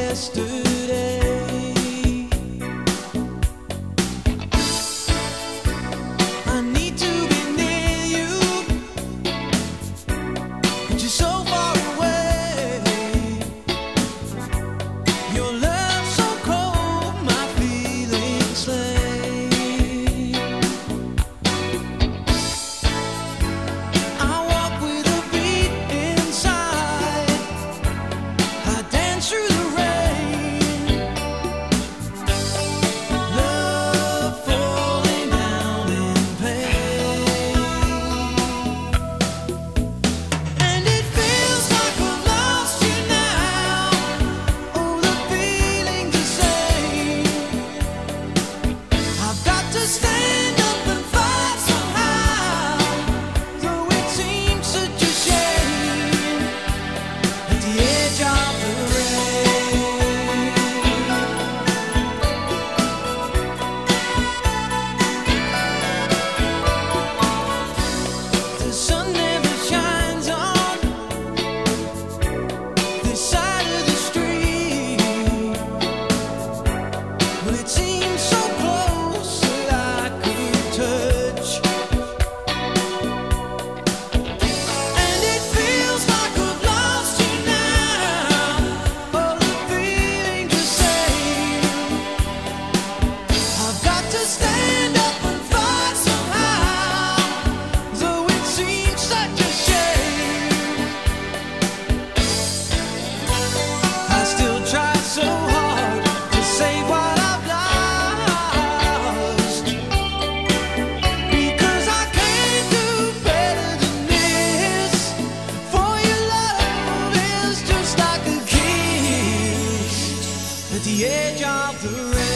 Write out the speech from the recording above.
yesterday. I need to be near you, but you're so far away. Your love so cold, my feelings slay. I walk with a beat inside, I dance through the rain. Love falling down in pain, and it feels like I've lost you now. Oh, the feeling's the same. I've got to stand up and fight somehow, though it seems such a shame. At the edge of the rain, the sun never shines on this side of the street. Well, it seems so close that I could touch, and it feels like I've lost you now. Oh, the feeling's the same. I've got to stand up and fight somehow, though it seems such a shame. I still try so hard to save what I've lost, because I can't do better than this. For your love is just like a kiss at the edge of the rain.